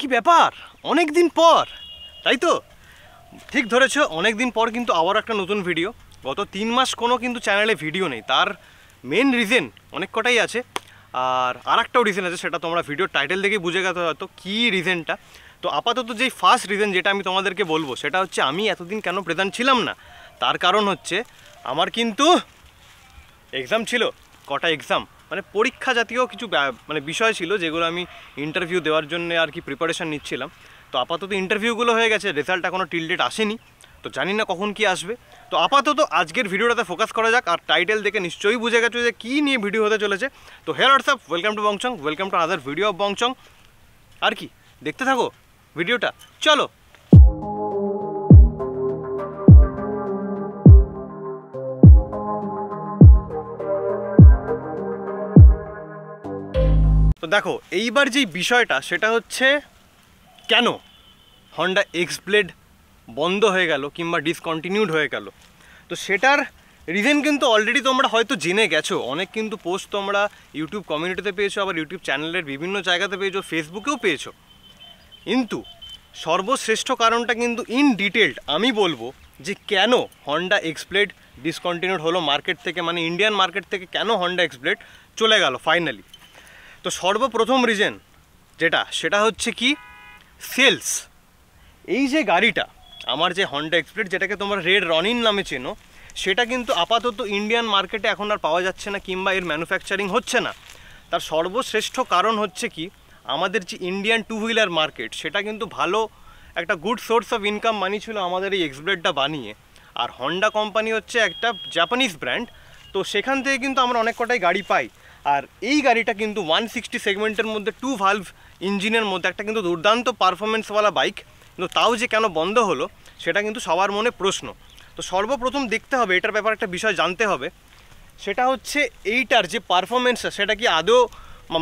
কি ব্যাপার, অনেক দিন পর, তাই তো? ঠিক ধরেছো, অনেক দিন পর কিন্তু আবার একটা নতুন ভিডিও। গত 3 মাস কোনো কিন্তু চ্যানেলে ভিডিও নেই। তার মেন রিজন অনেক কটাই আছে, আর একটাও রিজন আছে, সেটা তোমরা ভিডিওর টাইটেল দেখেই বুঝে গেছো হয়তো কী রিজনটা। তো আপাতত যেই ফার্স্ট রিজন যেটা আমি তোমাদেরকে বলবো সেটা হচ্ছে আমি এতদিন কেন প্রেজেন্ট ছিলাম না। তার কারণ হচ্ছে আমার কিন্তু এক্সাম ছিল, কটা এক্সাম মানে পরীক্ষা জাতীয় কিছু মানে বিষয় ছিল যেগুলো আমি ইন্টারভিউ দেওয়ার জন্য আর কি প্রিপারেশান নিচ্ছিলাম। তো আপাতত ইন্টারভিউগুলো হয়ে গেছে, রেজাল্ট এখনও টিল ডেট আসেনি, তো জানি না কখন কি আসবে। তো আপাতত আজকের ভিডিওটাতে ফোকাস করা যাক। আর টাইটেল দেখে নিশ্চয়ই বুঝে গেছো যে কী নিয়ে ভিডিও হতে চলেছে। তো here WhatsApp, welcome to Bongchong, welcome to other video of Bongchong. আর কি, দেখতে থাকো ভিডিওটা, চলো। তো দেখো, এইবার যেই বিষয়টা সেটা হচ্ছে কেন হন্ডা এক্স ব্লেড বন্ধ হয়ে গেল কিংবা ডিসকন্টিনিউড হয়ে গেল। তো সেটার রিজন কিন্তু অলরেডি তোমরা হয়তো জেনে গেছো। অনেক কিন্তু পোস্ট তোমরা ইউটিউব কমিউনিটিতে পেয়েছো, আবার ইউটিউব চ্যানেলের বিভিন্ন জায়গাতে পেয়েছো, ফেসবুকেও পেয়েছো। কিন্তু সর্বশ্রেষ্ঠ কারণটা কিন্তু ইন ডিটেলড আমি বলবো যে কেন হন্ডা এক্স ব্লেড ডিসকন্টিনিউড হলো মার্কেট থেকে, মানে ইন্ডিয়ান মার্কেট থেকে কেন হন্ডা এক্স ব্লেড চলে গেল ফাইনালি। তো সর্বপ্রথম রিজন সেটা হচ্ছে কি, সেলস। এই যে গাড়িটা আমার, যে হন্ডা এক্স ব্লেড যেটাকে তোমরা রেড রনিন নামে চেনো, সেটা কিন্তু আপাতত ইন্ডিয়ান মার্কেটে এখন আর পাওয়া যাচ্ছে না কিংবা এর ম্যানুফ্যাকচারিং হচ্ছে না। তার সর্বশ্রেষ্ঠ কারণ হচ্ছে কি, আমাদের যে ইন্ডিয়ান টু হুইলার মার্কেট সেটা কিন্তু ভালো একটা গুড সোর্স অফ ইনকাম বানিয়েছিল আমাদের এই এক্স ব্লেডটা বানিয়ে। আর হন্ডা কোম্পানি হচ্ছে একটা জাপানিজ ব্র্যান্ড, তো সেখান থেকে কিন্তু আমরা অনেক কটাই গাড়ি পাই। আর এই গাড়িটা কিন্তু 160 সেগমেন্টের মধ্যে 2 ভালভ ইঞ্জিনের মধ্যে একটা কিন্তু দুর্দান্ত পারফরমেন্সওয়ালা বাইক, কিন্তু তাও যে কেন বন্ধ হলো সেটা কিন্তু সবার মনে প্রশ্ন। তো সর্বপ্রথম দেখতে হবে, এটার ব্যাপারে একটা বিষয় জানতে হবে, সেটা হচ্ছে এইটার যে পারফরমেন্সটা সেটা কি আদৌ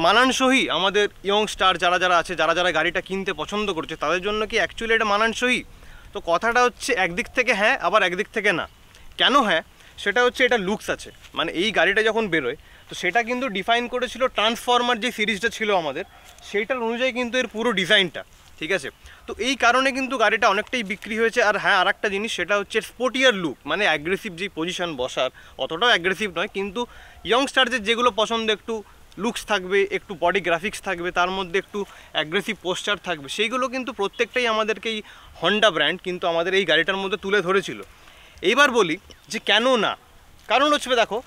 মানানসই আমাদের ইয়ংস্টার যারা আছে, যারা গাড়িটা কিনতে পছন্দ করছে তাদের জন্য কি অ্যাকচুয়ালি এটা মানানসই। তো কথাটা হচ্ছে একদিক থেকে হ্যাঁ, আবার একদিক থেকে না। কেন হ্যাঁ, সেটা হচ্ছে এটা লুকস আছে, মানে এই গাড়িটা যখন বেরোয় তো সেটা কিন্তু ডিফাইন করেছিল ট্রান্সফরমার যে সিরিজটা ছিল আমাদের, সেইটার অনুযায়ী কিন্তু এর পুরো ডিজাইনটা, ঠিক আছে। তো এই কারণে কিন্তু গাড়িটা অনেকটাই বিক্রি হয়েছে। আর হ্যাঁ, আর একটা জিনিস সেটা হচ্ছে স্পোর্টিয়ার লুক, মানে অ্যাগ্রেসিভ যেই পজিশন বসার, অতটাও অ্যাগ্রেসিভ নয়, কিন্তু ইয়ংস্টারদের যেগুলো পছন্দ, একটু লুকস থাকবে, একটু বডি গ্রাফিক্স থাকবে, তার মধ্যে একটু অ্যাগ্রেসিভ পোস্টার থাকবে, সেইগুলো কিন্তু প্রত্যেকটাই আমাদেরকে এই হন্ডা ব্র্যান্ড কিন্তু আমাদের এই গাড়িটার মধ্যে তুলে ধরেছিল। এইবার বলি যে কেন না, কারণ হচ্ছে দেখো,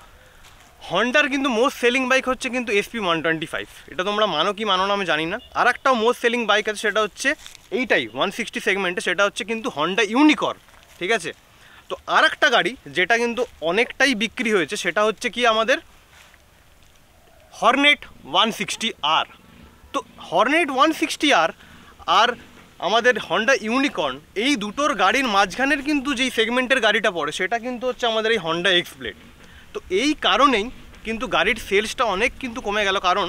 হন্ডার কিন্তু মোস্ট সেলিং বাইক হচ্ছে কিন্তু SP125, এটা তোমরা মানো কি মানো না আমি জানি না। আর একটাও মোস্ট সেলিং বাইক আছে, সেটা হচ্ছে এইটাই 160 সেগমেন্টে, সেটা হচ্ছে কিন্তু হন্ডা ইউনিকর্ন, ঠিক আছে। তো আর একটা গাড়ি যেটা কিন্তু অনেকটাই বিক্রি হয়েছে সেটা হচ্ছে কি আমাদের হর্নেট 160R। তো হর্নেট 160R আর আমাদের হন্ডা ইউনিকর্ন, এই দুটোর গাড়ির মাঝখানের কিন্তু যেই সেগমেন্টের গাড়িটা পড়ে সেটা কিন্তু হচ্ছে আমাদের এই হন্ডা এক্স ব্লেড। তো এই কারণেই কিন্তু গাড়ির সেলসটা অনেক কিন্তু কমে গেল, কারণ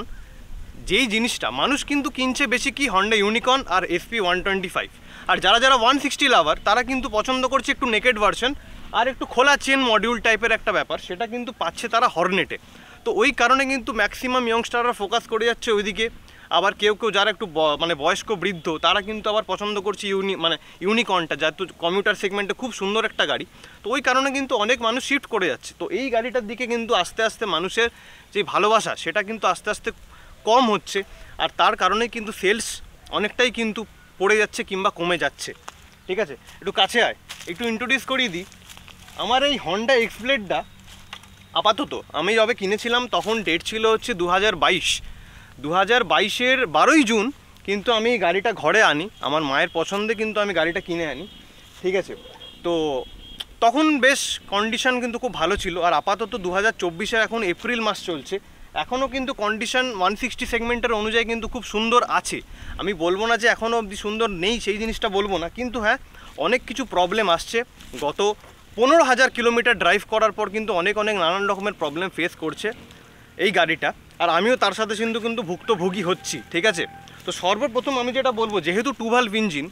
যেই জিনিসটা মানুষ কিন্তু কিনছে বেশি কি হন্ডা ইউনিকর্ন আর SP125, আর যারা 160 লাভার তারা কিন্তু পছন্দ করছে একটু নেকেড ভার্সন আর একটু খোলা চেন মডিউল টাইপের একটা ব্যাপার, সেটা কিন্তু পাচ্ছে তারা হর্নেটে। তো ওই কারণে কিন্তু ম্যাক্সিমাম ইয়ংস্টাররা ফোকাস করে যাচ্ছে ওইদিকে। আবার কেউ যারা একটু মানে বয়স্ক বৃদ্ধ তারা কিন্তু আবার পছন্দ করছে ইউনিকর্নটা, যেহেতু কমিউটার সেগমেন্টে খুব সুন্দর একটা গাড়ি। তো ওই কারণে কিন্তু অনেক মানুষ শিফট করে যাচ্ছে। তো এই গাড়িটার দিকে কিন্তু আস্তে আস্তে মানুষের যে ভালোবাসা সেটা কিন্তু আস্তে আস্তে কম হচ্ছে, আর তার কারণে কিন্তু সেলস অনেকটাই কিন্তু পড়ে যাচ্ছে কিংবা কমে যাচ্ছে, ঠিক আছে। একটু কাছে আয়, একটু ইন্ট্রোডিউস করিয়ে দিই। আমার এই হন্ডা এক্স ব্লেডটা আপাতত আমি যবে কিনেছিলাম তখন ডেট ছিল হচ্ছে 2022-এর 12ই জুন কিন্তু আমি গাড়িটা ঘরে আনি, আমার মায়ের পছন্দে কিন্তু আমি গাড়িটা কিনে আনি, ঠিক আছে। তো তখন বেশ কন্ডিশন কিন্তু খুব ভালো ছিল। আর আপাতত 2024-এর এখন এপ্রিল মাস চলছে, এখনও কিন্তু কন্ডিশন 160 সেগমেন্টের অনুযায়ী কিন্তু খুব সুন্দর আছে। আমি বলবো না যে এখনও অবধি সুন্দর নেই, সেই জিনিসটা বলবো না, কিন্তু হ্যাঁ অনেক কিছু প্রবলেম আসছে। গত 15,000 কিলোমিটার ড্রাইভ করার পর কিন্তু অনেক নানান রকমের প্রবলেম ফেস করছে এই গাড়িটা, আর আমিও তার সাথে কিন্তু ভুক্তভোগী হচ্ছি, ঠিক আছে। তো সর্বপ্রথম আমি যেটা বলবো, যেহেতু 2 ভালভ ইঞ্জিন,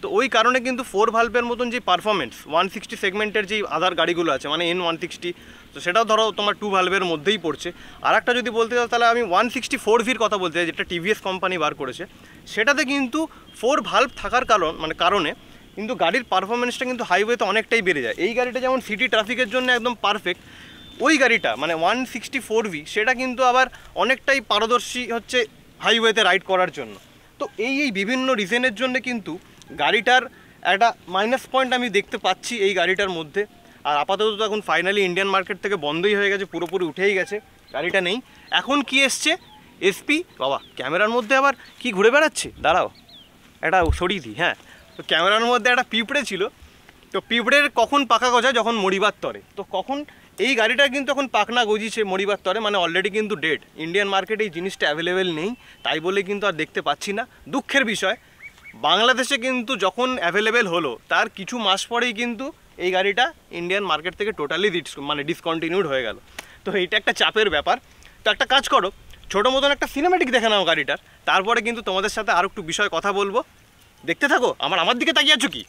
তো ওই কারণে কিন্তু 4 ভালভের মতন যে পারফরমেন্স 160 সেগমেন্টের যেই আদার গাড়িগুলো আছে মানে N160, তো সেটাও ধরো তোমার 2 ভালভের মধ্যেই পড়ছে। আর একটা যদি বলতে চাও তাহলে আমি 164Vর কথা বলতে চাই, যেটা টিভিএস কোম্পানি বার করেছে, সেটাতে কিন্তু 4 ভালভ থাকার কারণে কিন্তু গাড়ির পারফরমেন্সটা কিন্তু হাইওয়েতে অনেকটাই বেড়ে যায়। এই গাড়িটা যেমন সিটি ট্রাফিকের জন্য একদম পারফেক্ট, ওই গাড়িটা মানে 164V সেটা কিন্তু আবার অনেকটাই পারদর্শী হচ্ছে হাইওয়েতে রাইড করার জন্য। তো এই বিভিন্ন রিজনের জন্য কিন্তু গাড়িটার একটা মাইনাস পয়েন্ট আমি দেখতে পাচ্ছি এই গাড়িটার মধ্যে। আর আপাতত তো এখন ফাইনালি ইন্ডিয়ান মার্কেট থেকে বন্ধই হয়ে গেছে, পুরোপুরি উঠেই গেছে, গাড়িটা নেই। এখন কি এসছে এসপি, বাবা ক্যামেরার মধ্যে আবার কি ঘুরে বেড়াচ্ছে, দাঁড়াও এটা সরিয়ে দিই। হ্যাঁ, তো ক্যামেরার মধ্যে একটা পিঁপড়ে ছিল, তো পিঁপড়ের কখন পাকা গজায়, যখন মরিবার তরে। তো কখন এই গাড়িটা কিন্তু এখন পাকনা গজিছে মরিবার তরে, মানে অলরেডি কিন্তু ডেড। ইন্ডিয়ান মার্কেটে এই জিনিসটা অ্যাভেলেবেল নেই, তাই বলে কিন্তু আর দেখতে পাচ্ছি না। দুঃখের বিষয়, বাংলাদেশে কিন্তু যখন অ্যাভেলেবেল হলো তার কিছু মাস পরেই কিন্তু এই গাড়িটা ইন্ডিয়ান মার্কেট থেকে টোটালি ডিসকন্টিনিউড হয়ে গেল। তো এইটা একটা চাপের ব্যাপার। তো একটা কাজ করো, ছোটো মতন একটা সিনেমেটিক দেখে নাও গাড়িটার, তারপরে কিন্তু তোমাদের সাথে আরও একটু বিষয় কথা বলবো। দেখতে থাকো, আমার দিকে তাকিয়ে আছো কি?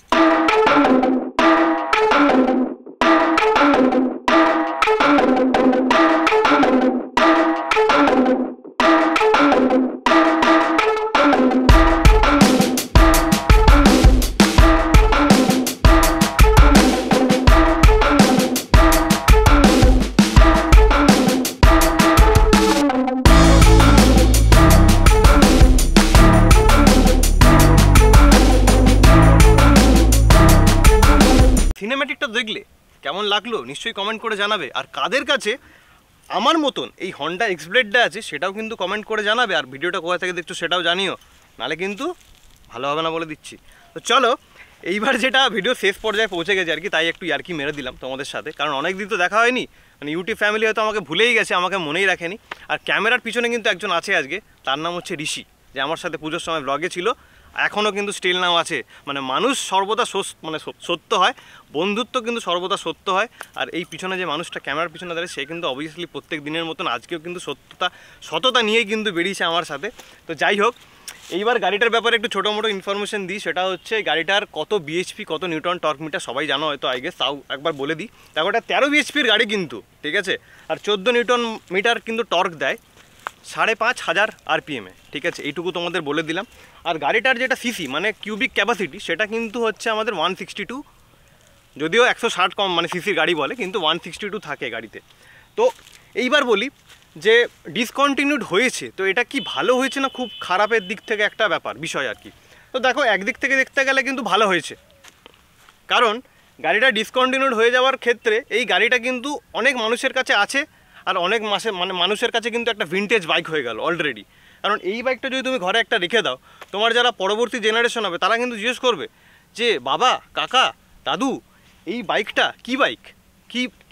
সিনেম্যাটিকটা দেখলে কেমন লাগলো নিশ্চয়ই কমেন্ট করে জানাবে। আর কাদের কাছে আমার মতন এই হন্ডা এক্সব্লেডটা আছে সেটাও কিন্তু কমেন্ট করে জানাবে। আর ভিডিওটা কোথা থেকে দেখছো সেটাও জানিও, নাহলে কিন্তু ভালো হবে না বলে দিচ্ছি। তো চলো, এইবার যেটা ভিডিও শেষ পর্যায়ে পৌঁছে গেছে আর কি, তাই একটু ইয়ার্কি মেরে দিলাম তোমাদের সাথে, কারণ অনেক দিন তো দেখা হয়নি। মানে ইউটিউব ফ্যামিলি হয়তো আমাকে ভুলেই গেছে, আমাকে মনেই রাখেনি। আর ক্যামেরার পিছনে কিন্তু একজন আছে আজকে, তার নাম হচ্ছে ঋষি, যে আমার সাথে পুজোর সময় ব্লগে ছিল, এখনও কিন্তু স্টিল নাও আছে। মানে মানুষ সর্বদা সত্য হয়, বন্ধুত্ব কিন্তু সর্বদা সত্য হয়। আর এই পিছনে যে মানুষটা ক্যামেরার পিছনে দাঁড়িয়ে, সে কিন্তু অবভিয়াসলি প্রত্যেক দিনের মতন আজকেও কিন্তু সততা নিয়েই কিন্তু বেরিয়েছে আমার সাথে। তো যাই হোক, এইবার গাড়িটার ব্যাপারে একটু ছোটো মোটো ইনফরমেশন দিই। সেটা হচ্ছে গাড়িটার কত বিএইচপি, কত নিউটন টর্ক মিটার সবাই জানো হয়তো, আই গেস, তাও একবার বলে দিই। দেখো, এটা 13 বিএইচপির গাড়ি কিন্তু, ঠিক আছে। আর 14 নিউটন মিটার কিন্তু টর্ক দেয় 5,500 আরপিএমে, ঠিক আছে, এইটুকু তোমাদের বলে দিলাম। আর গাড়িটার যেটা সিসি মানে কিউবিক ক্যাপাসিটি, সেটা কিন্তু হচ্ছে আমাদের 162, যদিও 160 কম মানে সিসির গাড়ি বলে, কিন্তু 162 থাকে গাড়িতে। তো এইবার বলি যে ডিসকন্টিনিউড হয়েছে, তো এটা কি ভালো হয়েছে না খুব খারাপের দিক থেকে একটা বিষয় আর কি। তো দেখো, একদিক থেকে দেখতে গেলে কিন্তু ভালো হয়েছে, কারণ গাড়িটা ডিসকন্টিনিউড হয়ে যাওয়ার ক্ষেত্রে এই গাড়িটা কিন্তু অনেক মানুষের কাছে আছে, আর অনেক মানুষের কাছে কিন্তু একটা ভিনটেজ বাইক হয়ে গেল অলরেডি। কারণ এই বাইকটা যদি তুমি ঘরে একটা রেখে দাও, তোমার যারা পরবর্তী জেনারেশন হবে তারা কিন্তু জিজ্ঞেস করবে যে বাবা, কাকা, দাদু, এই বাইকটা কি বাইক,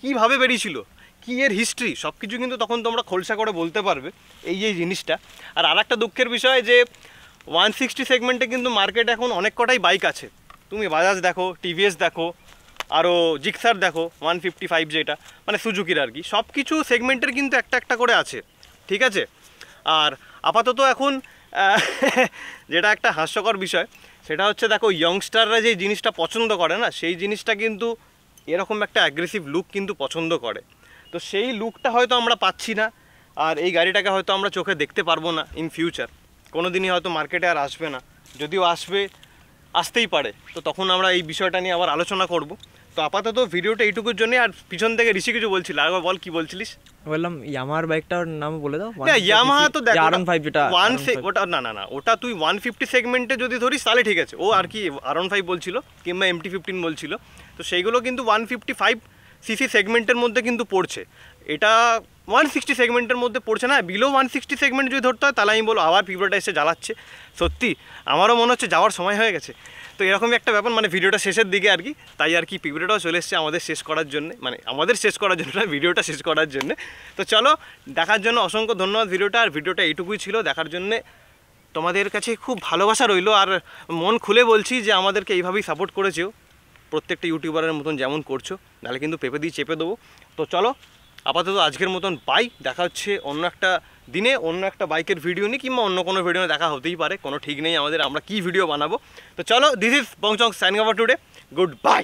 কীভাবে বেরিয়েছিল, কি এর হিস্ট্রি, সব কিছু কিন্তু তখন তোমরা খোলসা করে বলতে পারবে এই জিনিসটা। আর একটা দুঃখের বিষয় যে 160 সেগমেন্টে কিন্তু মার্কেটে এখন অনেক কটাই বাইক আছে। তুমি বাজাজ দেখো, টিভিএস দেখো, আরও জিক্সার দেখো, 155 যেটা মানে সুজুকির আর কি, সব কিছু সেগমেন্টের কিন্তু একটা করে আছে, ঠিক আছে। আর আপাতত এখন যেটা একটা হাস্যকর বিষয়, সেটা হচ্ছে দেখো, ইয়ংস্টাররা যে জিনিসটা পছন্দ করে না, সেই জিনিসটা কিন্তু এরকম একটা অ্যাগ্রেসিভ লুক কিন্তু পছন্দ করে। তো সেই লুকটা হয়তো আমরা পাচ্ছি না, আর এই গাড়িটাকে হয়তো আমরা চোখে দেখতে পারবো না ইন ফিউচার, কোনো দিনই হয়তো মার্কেটে আর আসবে না, যদিও আসতেই পারে। তো তখন আমরা এই বিষয়টা নিয়ে আবার আলোচনা করব। তো আপাতত ভিডিওটা এইটুকুর জন্য। আর পিছন থেকে ঋষি কিছু বলছিল, আগে বল কি বলছিলিস? বললাম ইয়ামাহার বাইকটার নাম বলে দাও। না, ইয়ামাহা তো দেখো R15 যেটা ওটা না, ওটা তুই 150 সেগমেন্টে যদি ধরিস তাহলে ঠিক আছে। ও আর কি R15 বলছিল, কিংবা MT-15 বলছিল, তো সেইগুলো কিন্তু 155 সিসি সেগমেন্টের মধ্যে কিন্তু পড়ছে। এটা 160 সেগমেন্টের মধ্যে পড়ছে না। বিলো 160 সেগমেন্ট যদি ধরতে হয় তাহলে আমি বলবো আবার পিঁপড়াটা এসে জ্বালাচ্ছে। সত্যি আমারও মনে হচ্ছে যাওয়ার সময় হয়ে গেছে। তো এরকমই একটা ব্যাপার, মানে ভিডিওটা শেষের দিকে আর কি, তাই আর কি পিঁপড়াটাও চলে এসছে আমাদের শেষ করার জন্য, মানে আমাদের শেষ করার জন্য না, ভিডিওটা শেষ করার জন্য। তো চলো, দেখার জন্য অসংখ্য ধন্যবাদ ভিডিওটা। আর ভিডিওটা এইটুকুই ছিল, দেখার জন্যে তোমাদের কাছে খুব ভালোবাসা রইলো। আর মন খুলে বলছি যে আমাদেরকে এইভাবেই সাপোর্ট করেছেও, প্রত্যেকটা ইউটিউবারের মতন যেমন করছো, নাহলে কিন্তু পেঁপে দিয়ে চেপে দেবো। তো চলো, আপাতত আজকের মতন বাই, দেখা হচ্ছে অন্য একটা দিনে অন্য একটা বাইকের ভিডিও নিই কিংবা অন্য কোনো ভিডিও দেখা হতেই পারে, কোনো ঠিক নেই আমাদের আমরা কী ভিডিও বানাবো। তো চলো, this is Bongchong signing over today, good by.